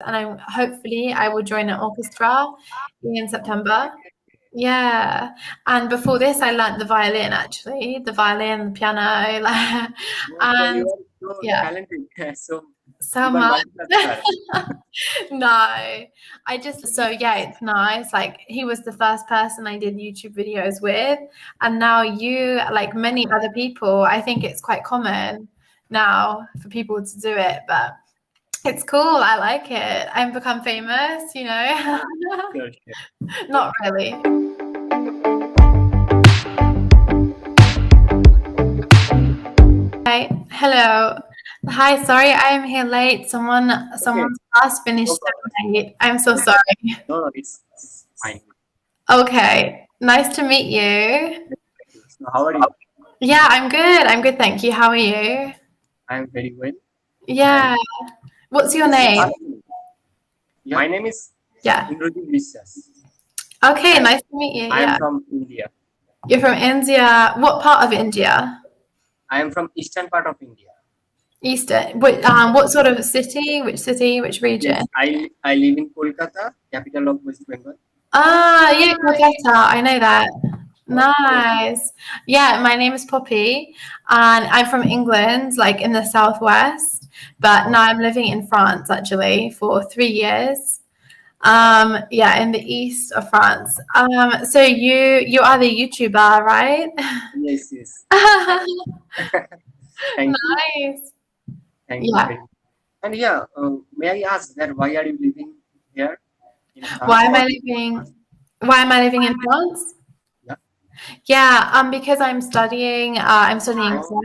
and hopefully I will join an orchestra in September. Yeah, and before this, I learnt the violin actually, the violin, the piano, So you and are so yeah, talented. So so you are much. multitasker. No, so yeah, it's nice. Like he was the first person I did YouTube videos with, and now you, like many other people, I think it's quite common now for people to do it, but it's cool. I like it. I've become famous, Sure, sure. Not really. Hi, hello. Hi, sorry I am here late. Okay. Someone's class No finished problem. late. I'm so sorry. No, no, it's fine. Okay, nice to meet you. Thank you. So how are you? Yeah, I'm good. I'm good, thank you. How are you? I am very well. Yeah. And What's your please name? ask me. Yeah, my name is Yeah. Visas, Okay, and nice to meet you. I am Yeah. from India. You're from India. What part of India? I am from eastern part of India. Eastern. What sort of city? Which city? Which region? Yes, I live in Kolkata, capital of West Bengal. Ah, yeah, Kolkata. I know that. Okay. Nice. Yeah, my name is Poppy, and I'm from England, like in the southwest, but now I'm living in France actually for 3 years. Yeah, in the east of France. So you are the YouTuber, right? Yes, yes. Thank you. Nice. Thank you Yeah. very much. And yeah, may I ask that why are you living here in Why France? am Or I living? Why am I living in France? yeah. Yeah, because I'm studying Oh,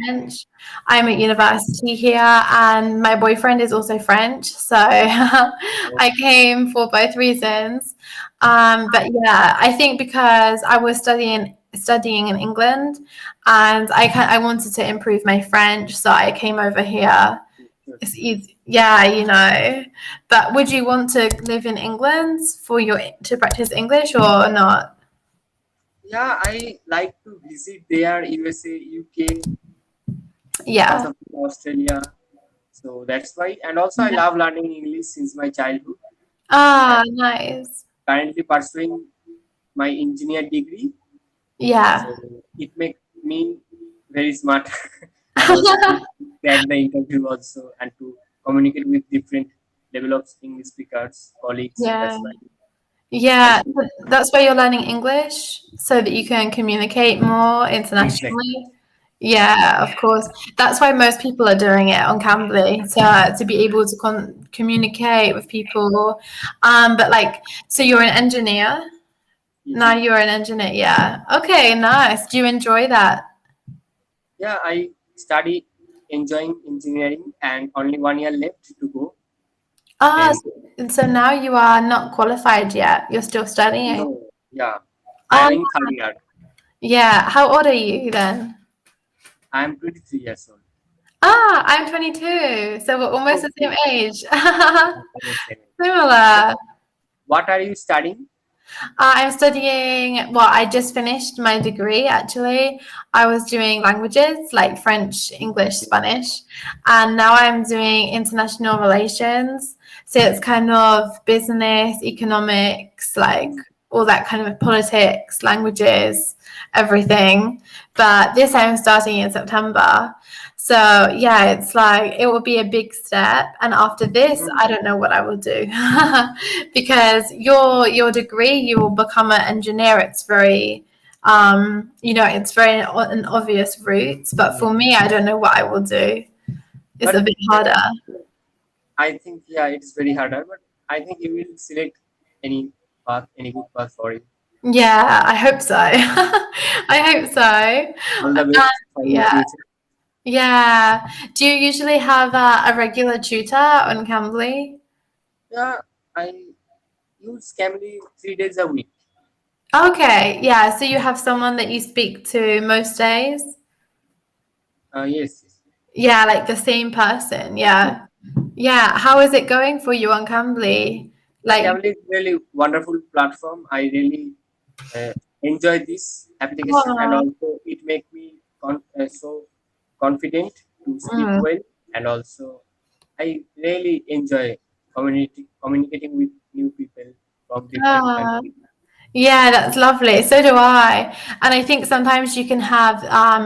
French. I'm at university here, and my boyfriend is also French, so I okay. came for both reasons. But yeah, I think because I was studying in England, and I wanted to improve my French, so I came over here. Sure, It's sure. easy, yeah, But would you want to live in England to practice English or not? Yeah, I like to visit there, USA, UK, Yeah. possibly Australia. So that's why. And also, I love learning English since my childhood. And Ah, nice. currently pursuing my engineer degree. Yeah. So it makes me very smart and also to crack the interview also and to communicate with different level of English speakers, colleagues. Yeah. That's why. And Yeah. That's why you're learning English so that you can communicate more exactly. internationally. Yeah, of course. That's why most people are doing it on Cambly to be able to communicate with people. But so you're an engineer? Yes, Now yes. you're an engineer. Yeah. Okay, nice. Do you enjoy that? Yeah, I study enjoying engineering and only 1 year left to go. Ah, Then so now you are not qualified yet. You're still studying. no, yeah, I Ah, am in third year. yeah. How old are you then? I am 23 years old. Ah, I'm 22, so we're almost the same Okay, age. almost same. So Similar. what are you studying? I'm studying, well, I just finished my degree actually. I was doing languages like French, English, Spanish, and now I'm doing international relations. So it's kind of business, economics, like all that kind of politics, languages, everything. But this I'm starting in September. So yeah, it's like it will be a big step. And after this, Mm, I don't know what I will do. Because your degree, you will become an engineer. It's very it's very an obvious route. But for me, I don't know what I will do. It's a but bit harder. I think yeah, it's very harder. But I think you will select any path, any good path for you. Yeah, I hope so. I hope so. All the best for your Yeah. future. Yeah. Do you usually have a regular tutor on Cambly? Yeah, I use Cambly 3 days a week. Okay. Yeah. So you have someone that you speak to most days? Yes, yes. Yeah, like the same person. Yeah. Yeah. How is it going for you on Cambly? Yeah, Like, Cambly is really wonderful platform. I really uh, enjoy this application, and oh, also it make me so confident to speak mm, well, and also I really enjoy. communicating with new people from different Ah, countries. yeah, that's lovely. So do I. And I think sometimes you can have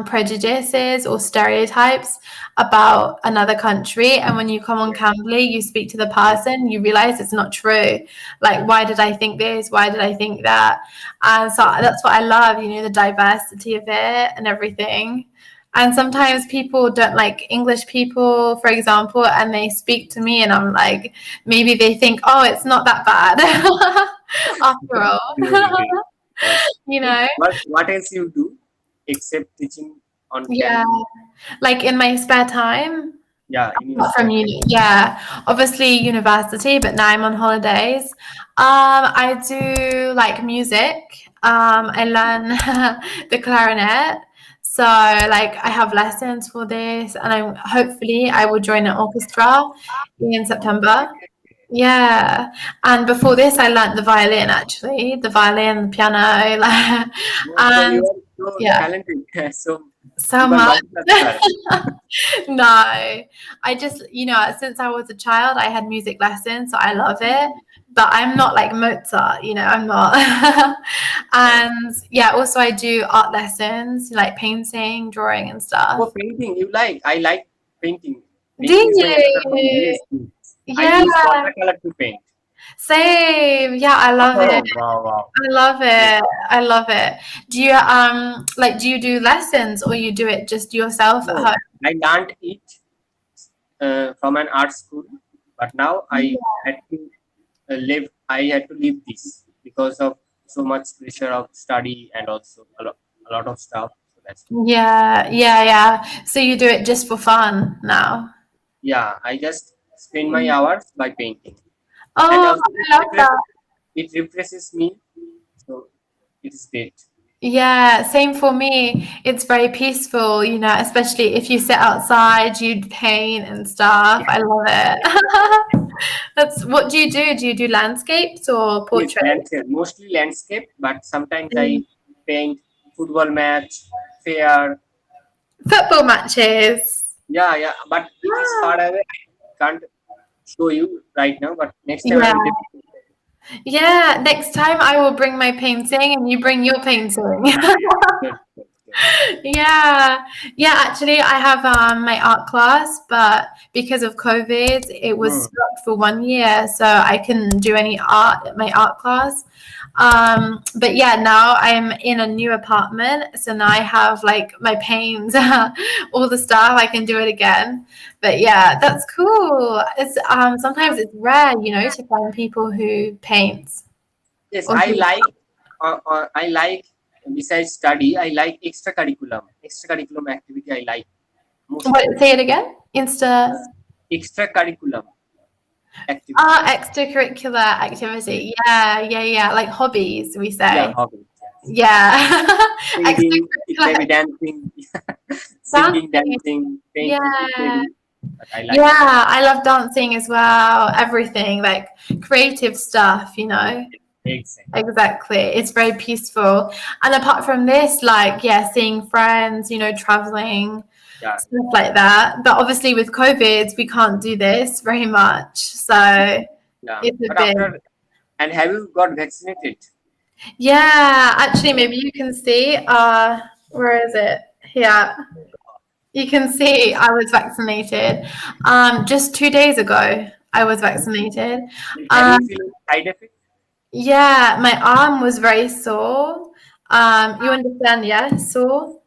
prejudices or stereotypes about another country. And when you come on Yeah. Cambly, you speak to the Yes. person, you realize it's not true. Like, why did I think this? Why did I think that? And so Yes. that's what I love, the diversity of it and everything. And sometimes people don't like English people, for example, and they speak to me, and I'm like, maybe they think, oh, it's not that bad after Great, all. great. Yes. you So know? what else you do except teaching on Yeah. Cambly? Like in my spare time, Yeah, in your not from spare time. uni. Yeah. Obviously university, but now I'm on holidays. I do like music. I learn the clarinet. So like I have lessons for this, and I will join an orchestra in September. Okay. Yeah. And before this I learnt the violin, actually. The violin, the piano, like, Oh, so you and are so yeah, talented. So so you are much. multitasker. No, I just, since I was a child, I had music lessons, so I love it. But I'm not like Mozart, I'm not. Oh, And yeah, also I do art lessons, like painting, drawing, and oh, stuff. painting. You like? I like painting. Do Painting is my another hobby. you? Yes, yes. I use Yeah, watercolor to paint. same. Yeah, I love it. Oh, wow, wow. I love Yes. it. I love it. Do you do you do lessons or you do it just yourself at No, home? I learned it from an art school, but now had to leave. I had to leave this because of so much pressure of study and also a lot of stuff. So that's why. Yeah, yeah, yeah. So you do it just for fun now? Yeah, I just spend my hours by painting, and Oh, also I love that. it refreshes me. So it is great. Yeah, same for me. It's very peaceful, especially if you sit outside, you paint and stuff. I love it. That's what do you do? Do you do landscapes or Yes, portraits? landscape, mostly landscape, but sometimes Mm. I paint football match, fair. Football matches. Yeah, yeah, but it is Ah, far away. I can't show you right now, but next time I yeah. will definitely. Yeah, next time I will bring my painting and you bring your painting. Yeah, yeah. Good, good, good. Yeah. Yeah, actually I have my art class, but because of COVID, it was Hmm. stopped for 1 year, so I couldn't do any art at my art class. But yeah, now I'm in a new apartment, so now I have like my paints, all the stuff, I can do it again. But yeah, that's cool. It's sometimes it's rare, to find people who paint Yes, or who I like besides study, I like extracurriculum activity. I like mostly what say it again? Insta extracurriculum activity. extracurricular Yes, activity. Yeah, yeah, yeah. Like hobbies, we yeah, say. hobby. Yes. Yeah. Singing, it may Extracurricular be dancing, singing, dancing. dancing, painting, it may Yeah. be, but I like. Yeah, I love dancing as well. Everything, like creative stuff. Exactly. Exactly. It's very peaceful. And apart from this, like, yeah, seeing friends, traveling, Yeah, stuff like that. But obviously with COVID, we can't do this very much. So yeah. it's a But bit. after, and have you got vaccinated? Yeah, actually, maybe you can see. Where is it? Here. You can see I was vaccinated. Just 2 days ago, I was vaccinated. And have you Um, feel side effect? yeah, my arm was very sore. You understand, yeah? Sore.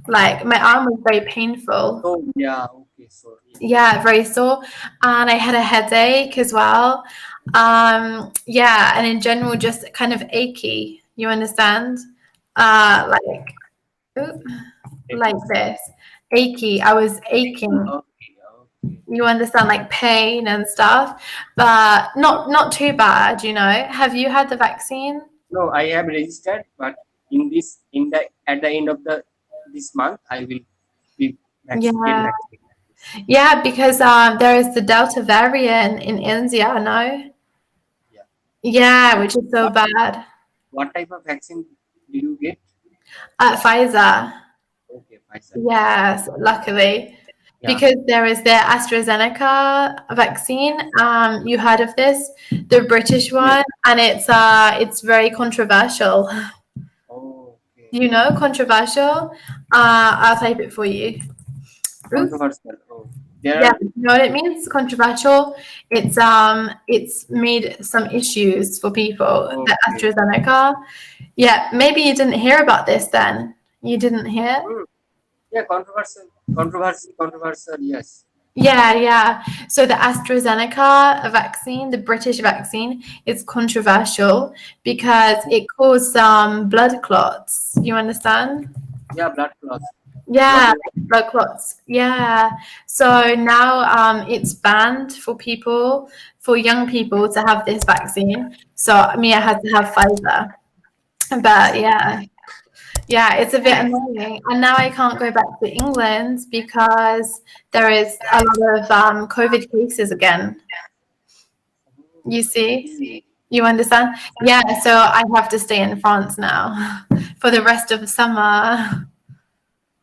Like my arm was very painful. Oh, yeah. Okay, so yeah. Yeah, very sore. And I had a headache as well. Yeah, and in general, just kind of achy. You understand? Like, oop, like It's, this. Achy. I was aching. okay, okay. You understand, like pain and stuff, but not too bad. Have you had the vaccine? No, I have registered, but in the at the end of the this month, I will be get Yeah, vaccinated. yeah, because there is the Delta variant in India, no? Yeah. Yeah, And which is so bad. what type of vaccine do you get? At Pfizer. Okay, Pfizer. Yes, luckily. Yeah. because there is the AstraZeneca vaccine. You heard of this, the British Yes. one, and it's very controversial. Oh, okay. You know, controversial. I'll type it for you. Oops. Controversial. Oh, there Yeah, are. you know what it means? Controversial. It's made some issues for people. The Okay. AstraZeneca. Yeah, maybe you didn't hear about this then. You didn't hear? Hmm. Yeah, controversial. Controversy. Controversial. Yes. Yeah, yeah. So the AstraZeneca vaccine, the British vaccine, is controversial because it caused some blood clots. You understand? Yeah, blood clots. Not Yeah, only. blood clots. Yeah. So now it's banned for people, for young people to have this vaccine. So Mia had to have Pfizer. But yeah, it's a bit annoying. And now I can't go back to England because there is a lot of COVID cases again. You see? You understand? Yeah, so I have to stay in France now for the rest of the summer.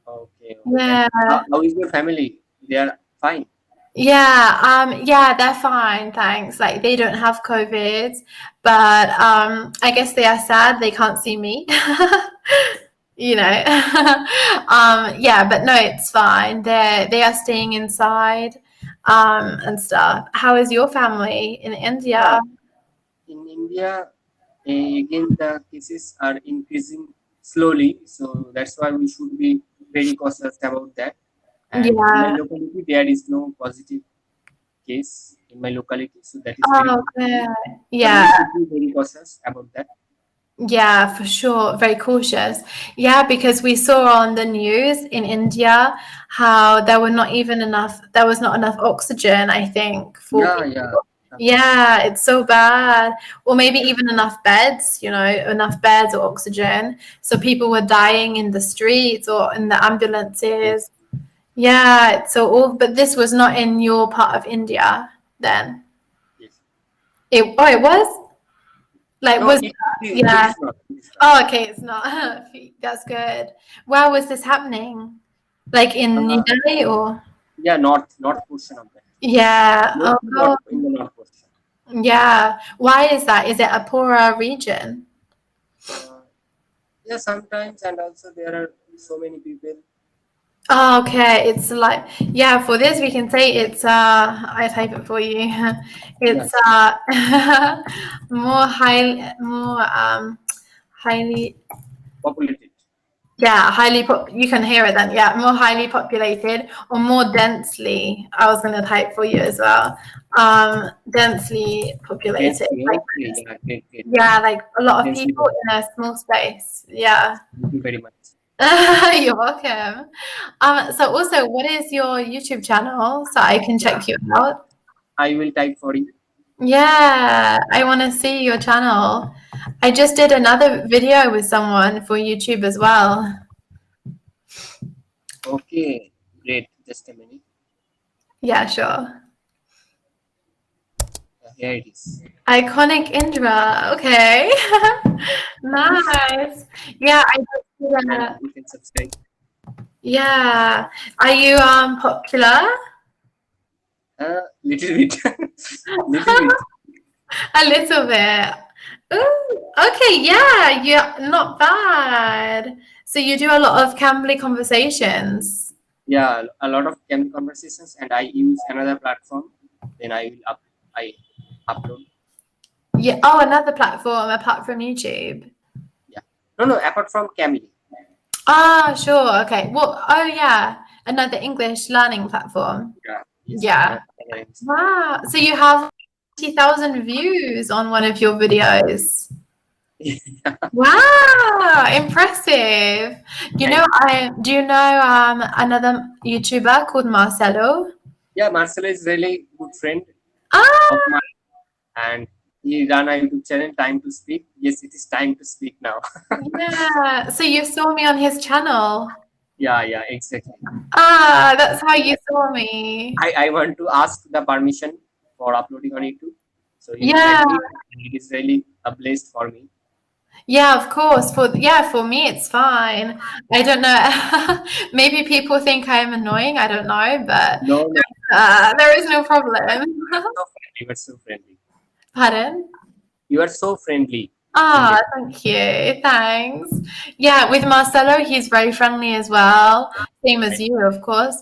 Okay. Okay. And Yeah. how is your family? They are fine. Yeah, they're fine, thanks. Like they don't have COVID, but I guess they are sad they can't see me. You know. Yeah, but no, it's fine. They are staying inside and stuff. How is your family in Yeah. India? In India, again the cases are increasing slowly, so that's why we should be very cautious about that. And in my Yeah. locality, there is no positive case in my locality, so that is very Oh, good okay. thing. But we Yeah. should be very cautious about that. Yeah, for sure. Very cautious. Yeah, because we saw on the news in India how there was not enough oxygen, I think, for Yeah, people. yeah. Yeah, it's so bad. Or maybe even enough beds, enough beds or oxygen. So people were dying in the streets or in the Yes, ambulances. Yeah, it's so awful. But this was not in your part of India then. yes. It was? Like, No, was it yeah. is not. It is not. Oh, okay, it's not. That's good. Where was this happening? Like in New Uh, Delhi or? yeah, north portion of that. Yeah. Oh, Mostly not God. in the north portion. Yeah. Why is that? Is it a poorer region? Uh, yeah, sometimes, and also there are so many people. Oh, okay. It's like, yeah, for this we can say it's I type it for you. It's Yes, more highly populated. yeah, you can hear it then. Yeah, more highly populated or more densely. I was going to type for you as well. Densely populated. Densely. Like Okay, this. yeah, great, great. Yeah, like a lot of Densely people in a populated. small space. Yeah. Thank you very much. You're welcome. So also, what is your YouTube channel so I can Yeah, check you out? I will type for you. Yeah, I want to see your channel. I just did another video with someone for YouTube as well. Okay, great. Just a minute. Yeah, sure. Here it is. Iconic Indra. Okay. Nice. Yeah, I just did And a, you can subscribe. yeah. Are you popular? Little bit, little bit. A little bit. Ooh, okay, yeah, you're not bad. So you do a lot of Cambly conversations. Yeah, a lot of Cambly conversations, and I use another platform. Then I upload. Yeah. Oh, another platform apart from YouTube. Yeah. No, no. Apart from Cambly. Ah, sure. Okay. Well, oh yeah, another English learning platform. Yeah. Yes. Yeah. Wow. So you have 20,000 views on one of your videos. Wow, impressive. Thank you. Do you know another YouTuber called Marcelo? Yeah, Marcelo is really good friend of Ah, mine, and he ran a YouTube channel. Time to speak. Yes, it is time to speak now. yeah. So you saw me on his channel. Yeah, yeah, exactly. Ah, that's how you saw me. I want to ask the permission for uploading on YouTube. So he Yeah. granted it, and it is really a blessed for me. Yeah, of course. For me, it's fine. I don't know. Maybe people think I am annoying. I don't know, but No, no. there is no problem. You are so friendly. Pardon? You are so friendly. Ah, Indeed. thank you. Thanks. Yeah, with Marcelo, he's very friendly as well. Same as Right. you, of course.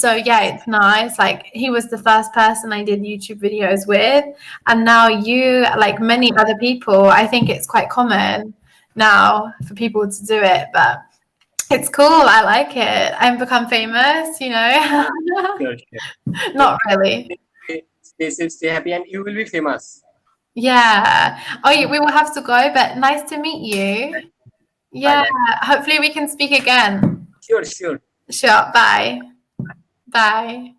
So yeah, it's nice. Like he was the first person I did YouTube videos with, and now you, like many other people, I think it's quite common now for people to do it, but it's cool. I like it. I've become famous, you know. Sure, sure. Not really. Stay safe, stay happy, and you will be famous. Yeah. Oh, we will have to go, but nice to meet you. Bye Yeah, bye. hopefully we can speak again. Sure, sure. Sure, bye. Bye.